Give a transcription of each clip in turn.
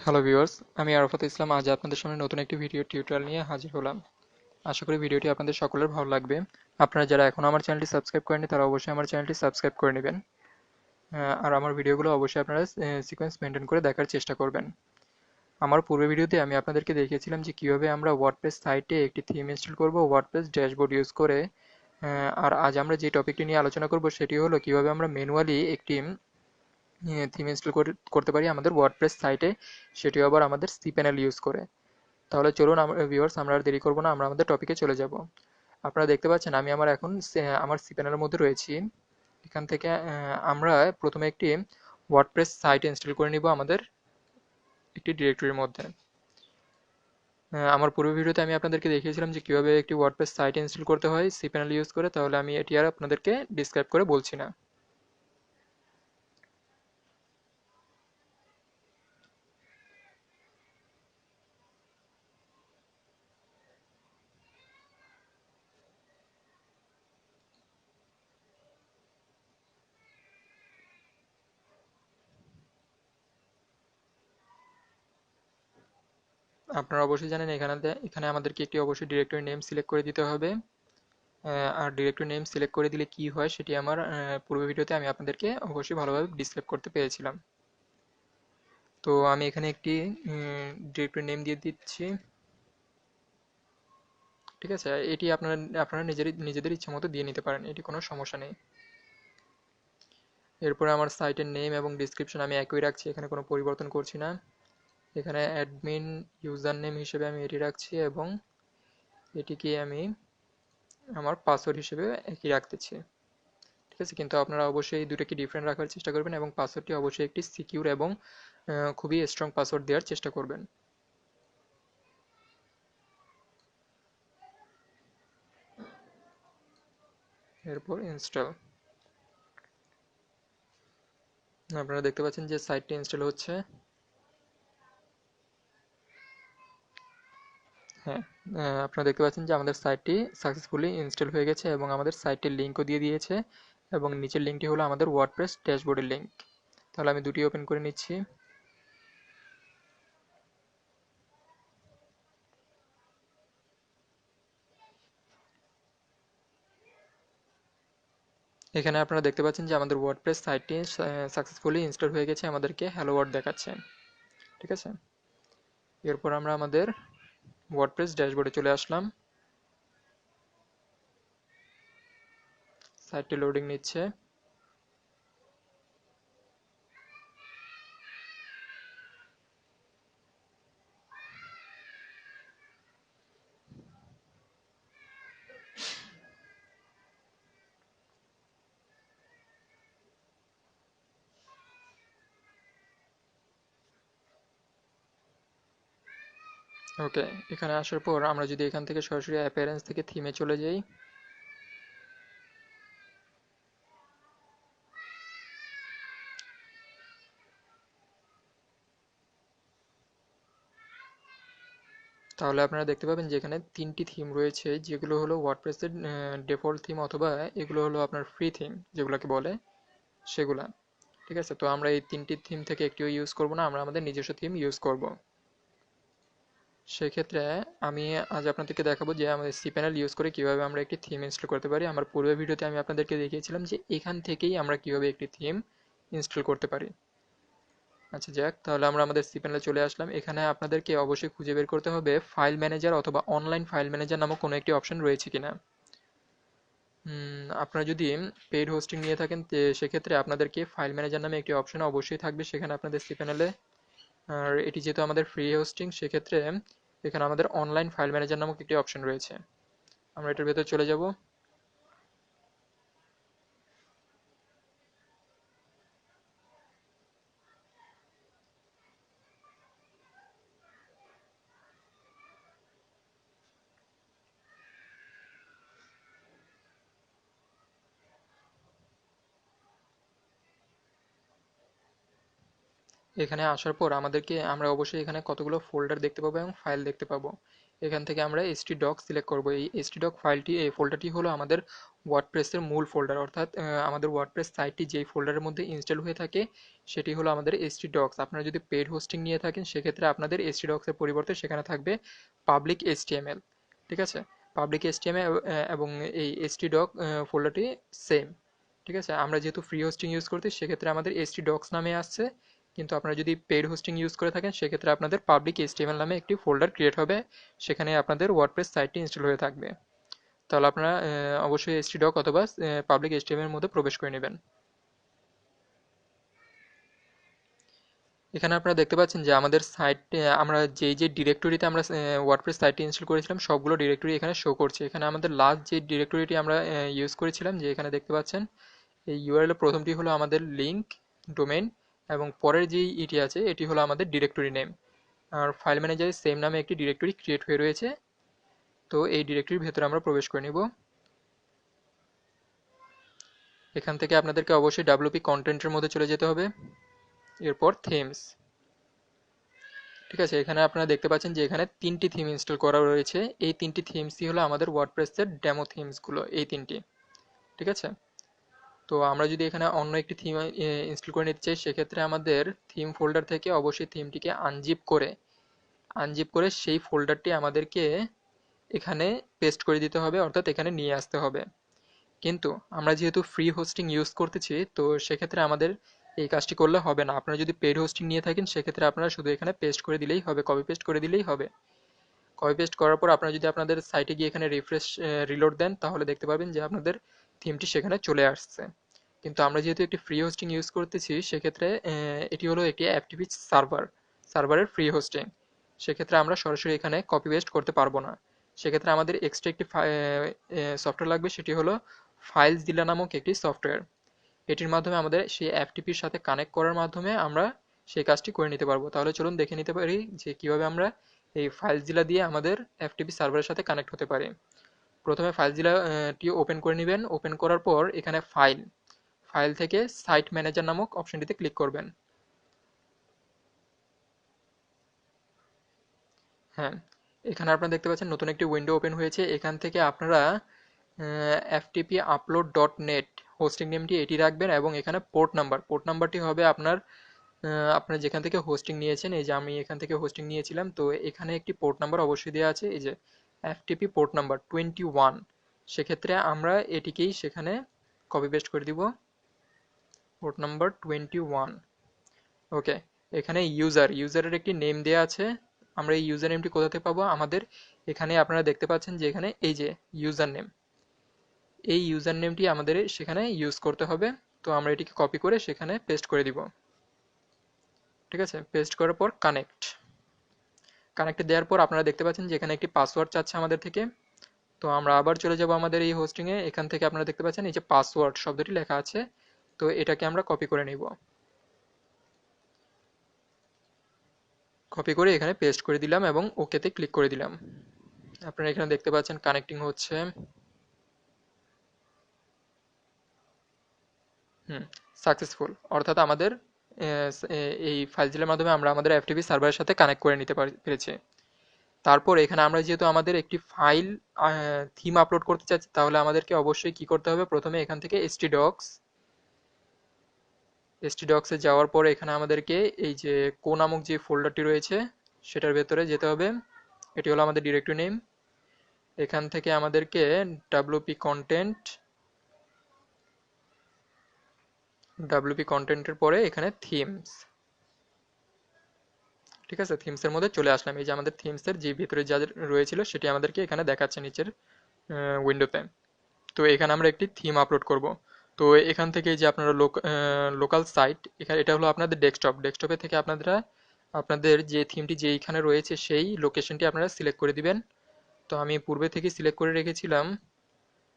Hello viewers, আমি আরাফাত ইসলাম আজ আপনাদের সামনে নতুন একটি ভিডিও টিউটোরিয়াল নিয়ে হাজির হলাম। আশা করি ভিডিওটি আপনাদের সকলের ভালো লাগবে। আপনারা যারা এখনো আমার চ্যানেলটি সাবস্ক্রাইব করেননি তারা অবশ্যই আমার চ্যানেলটি সাবস্ক্রাইব করে নেবেন। আর আমার ভিডিওগুলো অবশ্যই আপনারা সিকোয়েন্স মেনটেন করে দেখার চেষ্টা করবেন। আমার পূর্বের ভিডিওতে আমি আপনাদেরকে দেখিয়েছিলাম যে কিভাবে আমরা ওয়ার্ডপ্রেস সাইটে একটি থিম ইনস্টল করব ওয়ার্ডপ্রেস ড্যাশবোর্ড ইউজ করে। আর আজ আমরা যে টপিকটি নিয়ে আলোচনা করব সেটি হলো কিভাবে আমরা ম্যানুয়ালি একটি থিম ইনস্টল করতে পারি আমাদের ওয়ার্ডপ্রেস সাইটে, সেটিও আবার আমাদের সি প্যানেল ইউজ করে। তাহলে চলুন ভিউয়ার্স, আমরা আর দেরি করব না, আমরা আমাদের টপিকে চলে যাব। আপনারা দেখতে পাচ্ছেন আমি এখন আমার সি প্যানেলের মধ্যে রয়েছি। এখান থেকে আমরা প্রথমে একটি ওয়ার্ডপ্রেস সাইট ইনস্টল করে নিব আমাদের একটি ডিরেক্টরির মধ্যে। আমার পূর্ব ভিডিওতে আমি আপনাদেরকে দেখিয়েছিলাম যে কিভাবে একটি ওয়ার্ডপ্রেস সাইট ইনস্টল করতে হয় সি প্যানেল ইউজ করে, তাহলে আমি এটি আর আপনাদেরকে ডিসক্রাইব করে বলছি না। আপনারা অবশ্যই জানেন এখানে আমাদেরকে একটি অবশ্যই ডিরেক্টরি নেম সিলেক্ট করে দিতে হবে। আর ডিরেক্টরি নেম সিলেক্ট করে দিলে কি হয় সেটি আমার পূর্ব ভিডিওতে আমি আপনাদেরকে অবশ্যই ভালোভাবে ডিসক্রাইব করতে পেরেছিলাম। তো আমি এখানে একটি ডিরেক্টরি নেম দিয়ে দিচ্ছি। ঠিক আছে, এটি আপনারা নিজেদের ইচ্ছা মতো দিয়ে নিতে পারেন, এটি কোনো সমস্যা নেই। এরপরে আমার সাইটের নেম এবং ডিসক্রিপশন আমি একই রাখছি, এখানে কোনো পরিবর্তন করছি না। এখানে অ্যাডমিন ইউজার নেম হিসেবে আমি এটি রাখছি এবং এটিকে আমি আমার পাসওয়ার্ড হিসেবে একই রাখতেছি। ঠিক আছে, কিন্তু আপনারা অবশ্যই এই দুটোকে ডিফারেন্ট রাখার চেষ্টা করবেন এবং পাসওয়ার্ডটি অবশ্যই একটি সিকিউর এবং খুবই স্ট্রং পাসওয়ার্ড দেওয়ার চেষ্টা করবেন। এরপর ইনস্টল। আপনারা দেখতে পাচ্ছেন যে সাইটটি ইনস্টল হচ্ছে। হ্যাঁ, আপনারা দেখতে পাচ্ছেন যে আমাদের সাইটটি সাকসেসফুলি ইনস্টল হয়ে গেছে এবং আমাদের সাইটের লিঙ্কও দিয়ে দিয়েছে এবং নিচের লিঙ্কটি হলো আমাদের ওয়ার্ডপ্রেস ড্যাশবোর্ডের লিঙ্ক। তাহলে আমি দুটি ওপেন করে নিচ্ছি। এখানে আপনারা দেখতে পাচ্ছেন যে আমাদের ওয়ার্ডপ্রেস সাইটটি সাকসেসফুলি ইনস্টল হয়ে গেছে, আমাদেরকে হ্যালো ওয়ার্ল্ড দেখাচ্ছে। ঠিক আছে, এরপর আমরা আমাদের ওয়ার্ডপ্রেস ড্যাশবোর্ডে চলে আসলাম। সাইটটি লোডিং নিচ্ছে। ওকে, এখানে আসার পর আমরা যদি এখান থেকে সরাসরি অ্যাপিয়ারেন্স থেকে থিমে চলে যাই, তাহলে আপনারা দেখতে পাবেন যে এখানে তিনটি থিম রয়েছে, যেগুলো হলো ওয়ার্ডপ্রেসের ডিফল্ট থিম অথবা এগুলো হলো আপনার ফ্রি থিম যেগুলোকে বলে সেগুলা। ঠিক আছে, তো আমরা এই তিনটি থিম থেকে একটিও ইউজ করব না, আমরা আমাদের নিজস্ব থিম ইউজ করব। সেক্ষেত্রে আমি আজ আপনাদেরকে দেখাবো যে আমাদের সি প্যানেল ইউজ করে কিভাবে আমরা একটি থিম ইনস্টল করতে পারি। আমার পূর্বের ভিডিওতে আমি আপনাদেরকে দেখিয়েছিলাম যে এখান থেকেই আমরা কিভাবে একটি থিম ইনস্টল করতে পারি। আচ্ছা যাক, তাহলে আমরা আমাদের সি প্যানেলে চলে আসলাম। এখানে আপনাদেরকে অবশ্যই খুঁজে বের করতে হবে ফাইল ম্যানেজার অথবা অনলাইন ফাইল ম্যানেজার নামক কোনো একটি অপশন রয়েছে কিনা। আপনারা যদি পেইড হোস্টিং নিয়ে থাকেন সেক্ষেত্রে আপনাদেরকে ফাইল ম্যানেজার নামে একটি অপশন অবশ্যই থাকবে সেখানে আপনাদের সি প্যানেলে। আর এটি যেহেতু আমাদের ফ্রি হোস্টিং সেক্ষেত্রে এখানে আমাদের অনলাইন ফাইল ম্যানেজার নামক একটি অপশন রয়েছে। আমরা এটার ভেতর চলে যাব। এখানে আসার পর আমরা অবশ্যই এখানে কতগুলো ফোল্ডার দেখতে পাবো এবং ফাইল দেখতে পাবো। এখান থেকে আমরা htdoc সিলেক্ট করব। এই htdoc ফাইলটি, এই ফোল্ডারটি হলো আমাদের ওয়ার্ডপ্রেসের মূল ফোল্ডার, অর্থাৎ আমাদের ওয়ার্ডপ্রেস সাইটটি যেই ফোল্ডারের মধ্যে ইনস্টল হয়ে থাকে সেটি হলো আমাদের htdocs। আপনারা যদি পেইড হোস্টিং নিয়ে থাকেন সেক্ষেত্রে আপনাদের htdocs এর পরিবর্তে সেখানে থাকবে পাবলিক html। ঠিক আছে, পাবলিক html এবং এই htdoc ফোল্ডারটি সেম। ঠিক আছে, আমরা যেহেতু ফ্রি হোস্টিং ইউজ করছি সেক্ষেত্রে আমাদের htdocs নামে আসছে, কিন্তু আপনারা যদি পেইড হোস্টিং ইউজ করে থাকেন সেক্ষেত্রে আপনাদের পাবলিক html নামে একটি ফোল্ডার ক্রিয়েট হবে, সেখানে আপনাদের ওয়ার্ডপ্রেস সাইটটি ইনস্টল হয়ে থাকবে। তাহলে আপনারা অবশ্যই htdoc অথবা পাবলিক html এর মধ্যে প্রবেশ করে নেবেন। এখানে আপনারা দেখতে পাচ্ছেন যে আমাদের সাইট, আমরা যে ডিরেক্টরিতে আমরা ওয়ার্ডপ্রেস সাইটটি ইনস্টল করেছিলাম সবগুলো ডিরেক্টরি এখানে শো করছে। এখানে আমাদের লাস্ট যে ডিরেক্টরিটি আমরা ইউজ করেছিলাম, যে এখানে দেখতে পাচ্ছেন এই ইউআরএল প্রথমটি হলো আমাদের লিঙ্ক ডোমেইন, এবং পরের যেই ইটি আছে এটি হলো আমাদের ডিরেক্টরি নেম। আর ফাইল ম্যানেজারে সেম নামে একটি ডিরেক্টরি ক্রিয়েট হয়ে রয়েছে, তো এই ডিরেক্টরির ভেতরে আমরা প্রবেশ করে নিব। এখান থেকে আপনাদেরকে অবশ্যই wp কন্টেন্টের মধ্যে চলে যেতে হবে, এরপর থিমস। ঠিক আছে, এখানে আপনারা দেখতে পাচ্ছেন যে এখানে তিনটি থিম ইনস্টল করা রয়েছে। এই তিনটি থিমসই হলো আমাদের ওয়ার্ডপ্রেসের ডেমো থিমসগুলো, এই তিনটি। ঠিক আছে, তো আমরা যদি এখানে অন্য একটি থিম ইনস্টল করে নিতে চাই সেক্ষেত্রে আমাদের থিম ফোল্ডার থেকে অবশ্যই থিমটিকে আনজিপ করে সেই ফোল্ডারটি আমাদেরকে এখানে পেস্ট করে দিতে হবে, অর্থাৎ এখানে নিয়ে আসতে হবে। কিন্তু আমরা যেহেতু ফ্রি হোস্টিং ইউজ করতেছি তো সেক্ষেত্রে আমাদের এই কাজটি করলে হবে না। আপনারা যদি পেইড হোস্টিং নিয়ে থাকেন সেক্ষেত্রে আপনারা শুধু এখানে পেস্ট করে দিলেই হবে, কপি পেস্ট করে দিলেই হবে। কপি পেস্ট করার পর আপনারা যদি আপনাদের সাইটে গিয়ে এখানে রিফ্রেশ রিলোড দেন তাহলে দেখতে পাবেন যে আপনাদের থিমটি সেখানে চলে আসছে। কিন্তু আমরা যেহেতু একটি ফ্রি হোস্টিং ইউজ করতেছি সেক্ষেত্রে এটি হলো একটি এফটিপি সার্ভারের ফ্রি হোস্টিং, সেক্ষেত্রে আমরা সরাসরি এখানে কপি পেস্ট করতে পারবো না। সেক্ষেত্রে আমাদের এক্সট্রা একটি সফটওয়্যার লাগবে, সেটি হলো ফাইলজিলা নামক একটি সফটওয়্যার। এটির মাধ্যমে আমাদের সেই এফটিপির সাথে কানেক্ট করার মাধ্যমে আমরা সেই কাজটি করে নিতে পারবো। তাহলে চলুন দেখে নিতে পারি যে কিভাবে আমরা এই ফাইলজিলা দিয়ে আমাদের এফটিপি সার্ভারের সাথে কানেক্ট হতে পারি। প্রথমে ফাইলজিলাটি ওপেন করে নেবেন। ওপেন করার পর এখানে ফাইল থেকে সাইট ম্যানেজার নামক অপশনটিতে ক্লিক করবেন। হ্যাঁ, এখানে আপনারা দেখতে পাচ্ছেন নতুন একটি উইন্ডো ওপেন হয়েছে। এখান থেকে আপনারা ftp upload.net হোস্টিং নেমটি এটি রাখবেন এবং এখানে পোর্ট নাম্বারটি হবে আপনার যেখান থেকে হোস্টিং নিয়েছেন। এই যে আমি এখান থেকে হোস্টিং নিয়েছিলাম, তো এখানে একটি পোর্ট নাম্বার অবশ্যই দেওয়া আছে, এই যে ftp পোর্ট নাম্বার 21। সেক্ষেত্রে আমরা এটিকেই সেখানে কপি পেস্ট করে দিব, পোর্ট নাম্বার 21। ওকে, এখানে ইউজারের একটি নেম দেওয়া আছে। আমরা এই ইউজার নেমটি কোথা থেকে পাবো? আমাদের এখানে আপনারা দেখতে পাচ্ছেন যে এখানে এই যে ইউজার নেম, এই ইউজার নেমটি আমাদের সেখানে ইউজ করতে হবে। তো আমরা এটিকে কপি করে সেখানে পেস্ট করে দিব। ঠিক আছে, পেস্ট করার পর কানেক্টে দেওয়ার পর আপনারা দেখতে পাচ্ছেন যে এখানে একটি পাসওয়ার্ড চাচ্ছে আমাদের থেকে। তো আমরা আবার চলে যাব আমাদের এই হোস্টিংয়ে। এখান থেকে আপনারা দেখতে পাচ্ছেন এই যে পাসওয়ার্ড শব্দটি লেখা আছে, তো এটাকে আমরা কপি করে নিব। কপি করে এখানে পেস্ট করে দিলাম এবং ওকেতে ক্লিক করে দিলাম। আপনারা এখানে দেখতে পাচ্ছেন কানেক্টিং হচ্ছে। সাকসেসফুল, অর্থাৎ আমাদের এই ফাইলজিলের মাধ্যমে আমরা আমাদের এফটিপি সার্ভারের সাথে কানেক্ট করে নিতে পেরেছি। তারপর এখানে আমরা যেহেতু আমাদের একটি ফাইল থিম আপলোড করতে চাচ্ছি তাহলে আমাদেরকে অবশ্যই কি করতে হবে? প্রথমে এখান থেকে htdocs এ যাওয়ার পরে এখানে আমাদেরকে এই যে কো নামক যে ফোল্ডারটি রয়েছে সেটার ভেতরে যেতে হবে। এটি হলো আমাদের ডিরেক্টরি নেম। এখান থেকে আমাদেরকে wp কন্টেন্টের পরে এখানে থিমস। ঠিক আছে, থিমসের মধ্যে চলে আসলাম। এই যে আমাদের থিমসের যে ভিতরে যা রয়েছিল সেটি আমাদেরকে এখানে দেখাচ্ছে নিচের উইন্ডোতে। তো এখানে আমরা একটি থিম আপলোড করব। তো এখান থেকে এই যে আপনারা লোকাল সাইট, এখানে এটা হলো আপনাদের ডেস্কটপে থেকে আপনাদের যে থিমটি যেইখানে রয়েছে সেই লোকেশনটি আপনারা সিলেক্ট করে দিবেন। তো আমি পূর্বে থেকে সিলেক্ট করে রেখেছিলাম,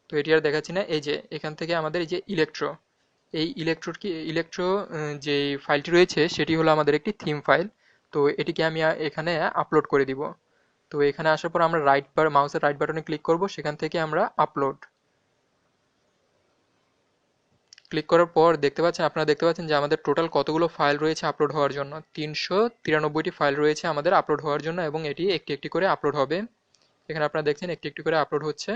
তো এটি আর দেখাচ্ছি না। এই যে এখান থেকে আমাদের এই যে ইলেকট্রো যে ফাইলটি রয়েছে সেটি হলো আমাদের একটি থিম ফাইল। তো এটিকে আমি এখানে আপলোড করে দিব। তো এখানে আসার পর আমরা মাউসের রাইট বাটনে ক্লিক করব, সেখান থেকে আমরা আপলোড ক্লিক করার পর আপনারা দেখতে পাচ্ছেন যে আমাদের টোটাল কতগুলো ফাইল রয়েছে আপলোড হওয়ার জন্য। 393টি ফাইল রয়েছে আমাদের আপলোড হওয়ার জন্য এবং এটি একটি একটি করে আপলোড হবে। এখানে আপনারা দেখছেন একটু একটু করে আপলোড হচ্ছে।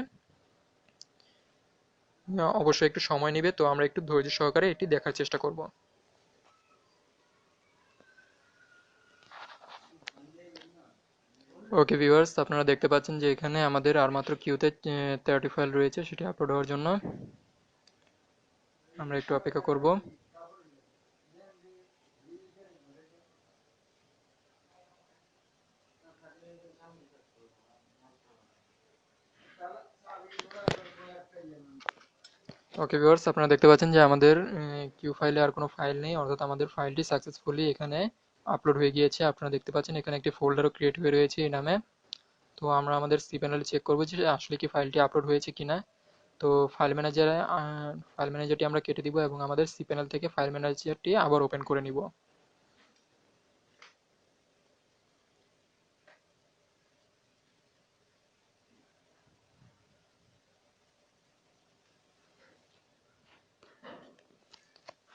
অবশ্যই একটু সময় নেবে, তো আমরা একটু ধৈর্য সহকারে এটি দেখার চেষ্টা করব। ওকে ভিউয়ার্স, আপনারা দেখতে পাচ্ছেন যে এখানে আমাদের আর মাত্র কিউতে 13টি ফাইল রয়েছে সেটি আপলোড হওয়ার জন্য। আমরা একটু অপেক্ষা করব। ওকে ভিউয়ার্স, আপনারা দেখতে পাচ্ছেন যে আমাদের কিউ ফাইলে আর কোনো ফাইল নেই, অর্থাৎ আমাদের ফাইলটি সাকসেসফুলি এখানে আপলোড হয়ে গিয়েছে। আপনারা দেখতে পাচ্ছেন এখানে একটি ফোল্ডারও ক্রিয়েট হয়ে রয়েছে এই নামে। তো আমরা আমাদের সি প্যানেলে চেক করব যে আসলে কি ফাইলটি আপলোড হয়েছে কিনা। তো ফাইল ম্যানেজারটি আমরা কেটে দিব এবং আমাদের সি প্যানেল থেকে ফাইল ম্যানেজারটি আবার ওপেন করে নিব।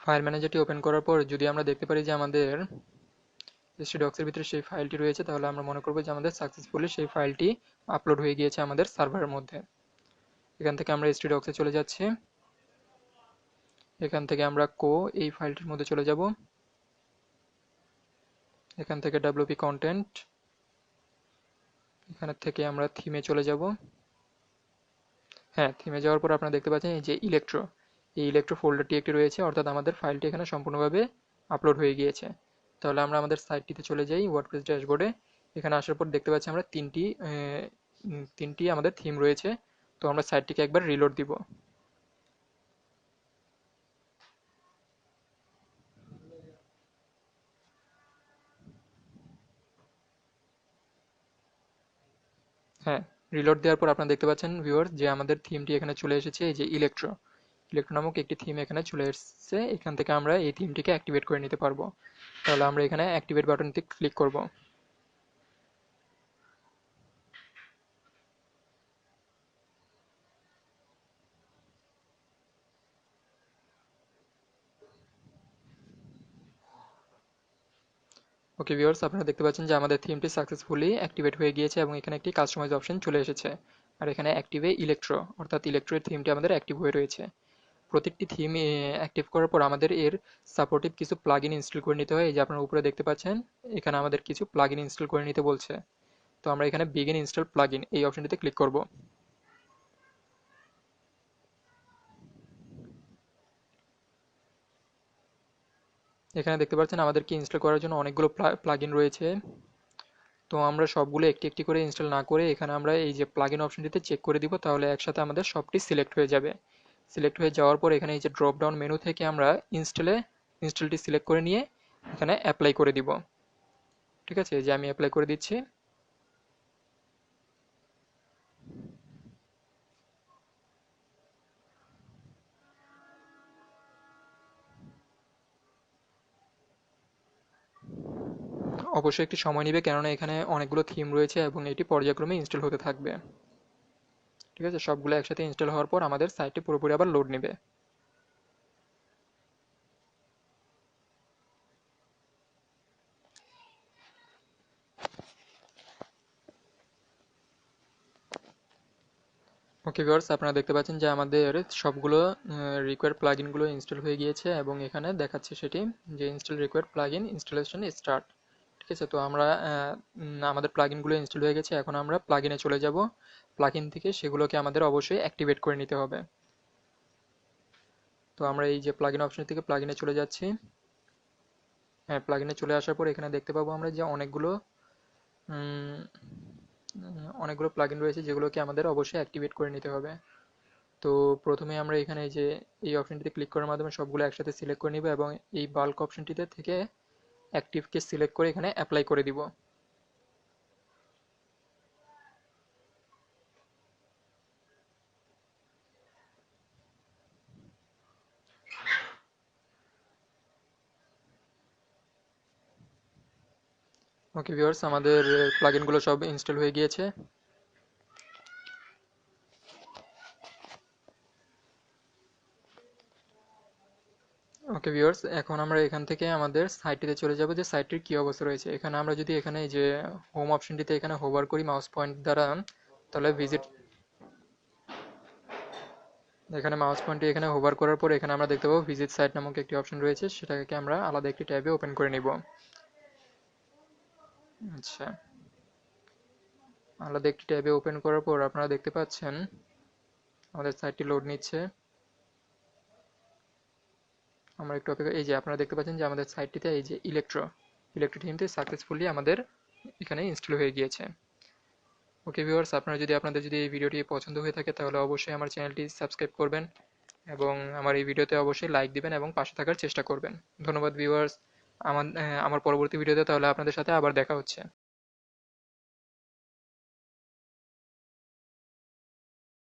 ফাইল ম্যানেজারটি ওপেন করার পর যদি আমরা দেখতে পারি যে আমাদের ডক্স এর ভিতরে সেই ফাইলটি রয়েছে, তাহলে আমরা মনে করব যে আমাদের সাকসেসফুলি সেই ফাইলটি আপলোড হয়ে গিয়েছে আমাদের সার্ভারের মধ্যে। এখান থেকে আমরা ডক্স এ চলে যাচ্ছি। এখান থেকে আমরা এই ফাইলটির মধ্যে চলে যাব। এখান থেকে wp কন্টেন্ট, এখান থেকে আমরা থিমে চলে যাব। হ্যাঁ, থিমে যাওয়ার পর আপনারা দেখতে পাচ্ছেন এই যে এই ইলেকট্রো ফোল্ডারটি একটি রয়েছে, অর্থাৎ আমাদের ফাইলটি এখানে সম্পূর্ণভাবে আপলোড হয়ে গিয়েছে। তাহলে আমরা আমাদের সাইটটিতে চলে যাই, ওয়ার্ডপ্রেস ড্যাশবোর্ডে। এখানে আসার পর দেখতে পাচ্ছি আমরা তিনটি আমাদের থিম রয়েছে। তো আমরা সাইটটিকে একবার রিলোড দিব। হ্যাঁ, রিলোড দেওয়ার পর আপনারা দেখতে পাচ্ছেন ভিউয়ার্স যে আমাদের থিমটি এখানে চলে এসেছে। এই যে ইলেকট্রো নামক একটি থিম এখানে চলে এসেছে। এখান থেকে আমরা এই থিমটিকে অ্যাক্টিভেট করে নিতে পারবো। তাহলে আমরা এখানে অ্যাক্টিভেট বাটনটি ক্লিক করব। ওকে ভিউয়ার্স, আপনারা দেখতে পাচ্ছেন যে আমাদের থিমটি সাকসেসফুলি অ্যাক্টিভেট হয়ে গিয়েছে এবং এখানে একটি কাস্টমাইজ অপশন চলে এসেছে। আর এখানে অ্যাক্টিভে ইলেকট্রো, অর্থাৎ ইলেকট্রোর থিমটি আমাদের অ্যাক্টিভ হয়ে রয়েছে। প্রত্যেকটি থিম অ্যাক্টিভ করার পর আমাদের এর সাপোর্টিভ কিছু প্লাগইন ইনস্টল করে নিতে হয়। এই যে আপনারা উপরে দেখতে পাচ্ছেন এখানে আমাদের কিছু প্লাগইন ইনস্টল করে নিতে বলছে। তো আমরা এখানে বিগিন ইনস্টল প্লাগইন এই অপশনটিতে ক্লিক করব। এখানে দেখতে পাচ্ছেন আমাদেরকে ইনস্টল করার জন্য অনেকগুলো প্লাগইন রয়েছে। তো আমরা সবগুলো একটি একটি করে ইনস্টল না করে এখানে আমরা এই যে প্লাগইন অপশনটিতে চেক করে দিব, তাহলে একসাথে আমাদের সবটি সিলেক্ট হয়ে যাবে। সিলেক্ট হয়ে যাওয়ার পর এখানে এই যে ড্রপ ডাউন মেনু থেকে আমরা ইনস্টলটি সিলেক্ট করে নিয়ে এখানে অ্যাপ্লাই করে দিব। ঠিক আছে, এই যে আমি অ্যাপ্লাই করে দিচ্ছি। অবশ্যই একটি সময় নেবে, কেননা এখানে অনেকগুলো থিম রয়েছে এবং এটি পর্যায়ক্রমে ইনস্টল হতে থাকবে। ঠিক আছে, সবগুলো একসাথে ইনস্টল হওয়ার পর আমাদের সাইটটি পুরোপুরি আবার লোড নেবে। ওকে ভিউয়ার্স, আপনারা দেখতে পাচ্ছেন যে আমাদের সবগুলো রিকোয়ার্ড প্লাগইনগুলো ইনস্টল হয়ে গিয়েছে এবং এখানে দেখাচ্ছে সেটি যে install required plugin installation start. ঠিক আছে, তো আমরা আমাদের প্লাগইনগুলো ইনস্টল হয়ে গেছে। এখন আমরা প্লাগইনে চলে যাব। প্লাগইন থেকে সেগুলোকে আমাদের অবশ্যই অ্যাক্টিভেট করে নিতে হবে। তো আমরা এই যে প্লাগইন অপশন থেকে প্লাগইনে চলে যাচ্ছি। হ্যাঁ, প্লাগইনে চলে আসার পর এখানে দেখতে পাবো আমরা যে অনেকগুলো প্লাগইন রয়েছে যেগুলোকে আমাদের অবশ্যই অ্যাক্টিভেট করে নিতে হবে। তো প্রথমে আমরা এখানে এই যে এই অপশনটিতে ক্লিক করার মাধ্যমে সবগুলো একসাথে সিলেক্ট করে নিব এবং এই বাল্ক অপশনটিতে থেকে অ্যাক্টিভকে সিলেক্ট করে এখানে অ্যাপ্লাই করে দিব। ওকে ভিউয়ার্স, আমাদের প্লাগইনগুলো সব ইনস্টল হয়ে গিয়েছে। ওকে ভিউয়ার্স, এখন আমরা এখান থেকে আমাদের সাইটটিতে চলে যাব যে সাইটটির কি অবস্থা রয়েছে। এখানে আমরা যদি এখানে এই যে হোম অপশনটিতে এখানে হোভার করি মাউস পয়েন্ট দ্বারা, তাহলে ভিজিট, এখানে মাউস পয়েন্টটি এখানে হোভার করার পর এখানে আমরা দেখতে পাবো ভিজিট সাইট নামক একটি অপশন রয়েছে, সেটাকে আমরা আলাদা একটি ট্যাবে ওপেন করে নিব। আচ্ছা, আলাদা একটি ট্যাবে ওপেন করার পর আপনারা দেখতে পাচ্ছেন আমাদের সাইটটি লোড নিচ্ছে। আমরা একটু অপেক্ষা, এই যে আপনারা দেখতে পাচ্ছেন যে আমাদের সাইটটিতে এই যে ইলেকট্রো থিমটি সাকসেসফুলি আমাদের এখানে ইনস্টল হয়ে গিয়েছে। ওকে ভিউয়ার্স, আপনাদের যদি এই ভিডিওটি পছন্দ হয়ে থাকে তাহলে অবশ্যই আমার চ্যানেলটি সাবস্ক্রাইব করবেন এবং আমার এই ভিডিওতে অবশ্যই লাইক দিবেন এবং পাশে থাকার চেষ্টা করবেন। ধন্যবাদ ভিউয়ার্স। আমার পরবর্তী ভিডিওতে তাহলে আপনাদের সাথে আবার দেখা হচ্ছে।